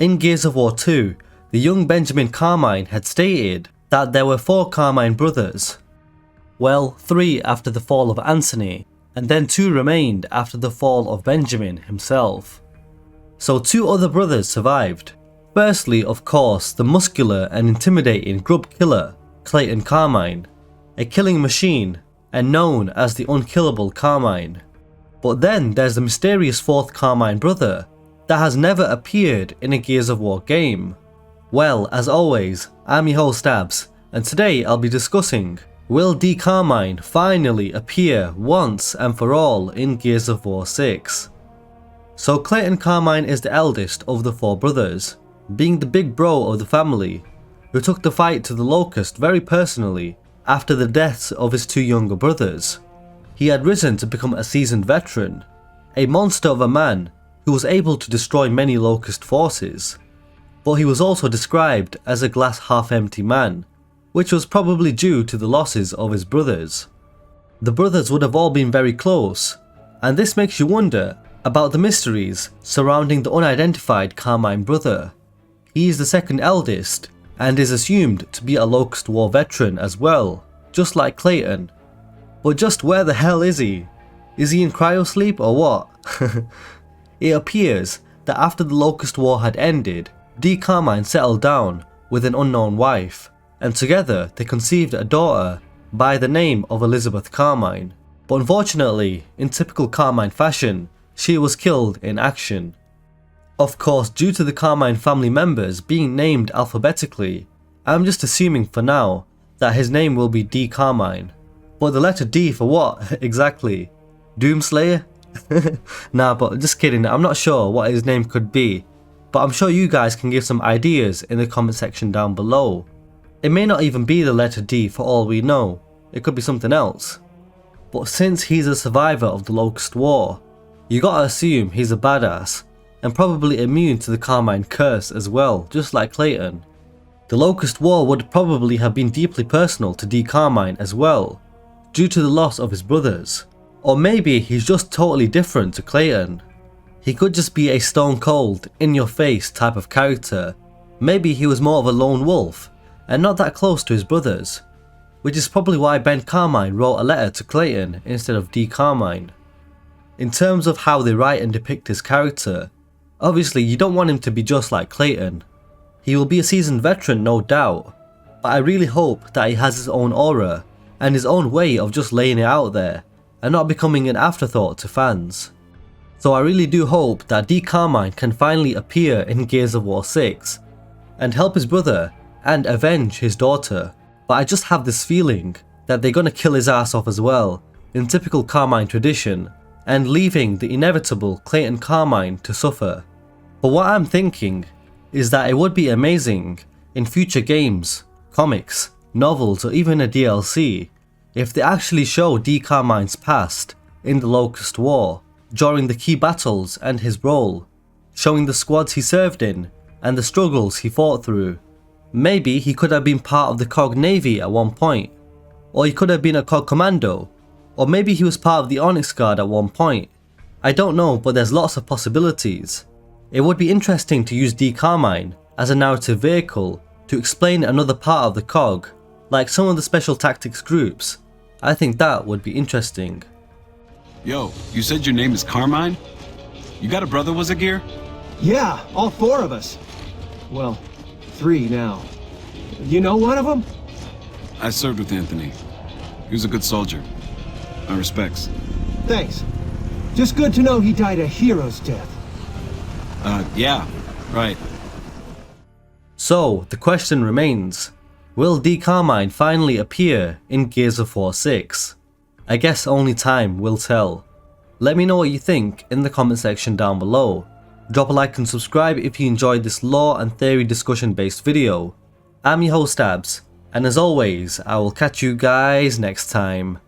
In Gears of War 2, the young Benjamin Carmine had stated that there were 4 Carmine brothers. Well, 3 after the fall of Anthony, and then 2 remained after the fall of Benjamin himself. So 2 other brothers survived. Firstly, of course, the muscular and intimidating grub killer, Clayton Carmine, a killing machine and known as the unkillable Carmine. But then there's the mysterious 4th Carmine brother that has never appeared in a Gears of War game. Well, as always, I'm your host Abz, and today I'll be discussing, will D. Carmine finally appear once and for all in Gears of War 6? So Clayton Carmine is the eldest of the 4 brothers, being the big bro of the family, who took the fight to the Locust very personally after the deaths of his 2 younger brothers. He had risen to become a seasoned veteran, a monster of a man who was able to destroy many Locust forces. But he was also described as a glass half empty man, which was probably due to the losses of his brothers. The brothers would have all been very close, and this makes you wonder about the mysteries surrounding the unidentified Carmine brother. He is the 2nd eldest and is assumed to be a Locust War veteran as well, just like Clayton. But just where the hell is he? Is he in cryosleep or what? It appears that after the Locust War had ended, D. Carmine settled down with an unknown wife, and together they conceived a daughter by the name of Elizabeth Carmine. But unfortunately, in typical Carmine fashion, she was killed in action. Of course, due to the Carmine family members being named alphabetically, I'm just assuming for now that his name will be D. Carmine. But the letter D for what exactly? Doomslayer? Nah, but just kidding, I'm not sure what his name could be, but I'm sure you guys can give some ideas in the comment section down below. It may not even be the letter D for all we know, it could be something else. But since he's a survivor of the Locust War, you gotta assume he's a badass, and probably immune to the Carmine curse as well, just like Clayton. The Locust War would probably have been deeply personal to D. Carmine as well, due to the loss of his brothers. Or maybe he's just totally different to Clayton. He could just be a stone cold, in your face type of character. Maybe he was more of a lone wolf, and not that close to his brothers, which is probably why Ben Carmine wrote a letter to Clayton instead of D. Carmine. In terms of how they write and depict his character, obviously you don't want him to be just like Clayton. He will be a seasoned veteran, no doubt, but I really hope that he has his own aura and his own way of just laying it out there and not becoming an afterthought to fans. So I really do hope that D. Carmine can finally appear in Gears of War 6 and help his brother and avenge his daughter. But I just have this feeling that they're gonna kill his ass off as well, in typical Carmine tradition, and leaving the inevitable Clayton Carmine to suffer. But what I'm thinking is that it would be amazing in future games, comics, novels, or even a DLC if they actually show D. Carmine's past in the Locust War during the key battles and his role, showing the squads he served in and the struggles he fought through. Maybe he could have been part of the COG Navy at one point, or he could have been a COG commando, or maybe he was part of the Onyx Guard at one point. I don't know, but there's lots of possibilities. It would be interesting to use D. Carmine as a narrative vehicle to explain another part of the COG, like some of the special tactics groups. I think that would be interesting. Yo, you said your name is Carmine? You got a brother was a gear? Yeah, all 4 of us. Well, 3 now. You know one of them? I served with Anthony. He was a good soldier. My respects. Thanks. Just good to know he died a hero's death. Yeah, right. So, the question remains, will D. Carmine finally appear in Gears of War 6? I guess only time will tell. Let me know what you think in the comment section down below. Drop a like and subscribe if you enjoyed this lore and theory discussion based video. I'm your host Abz, and as always, I will catch you guys next time.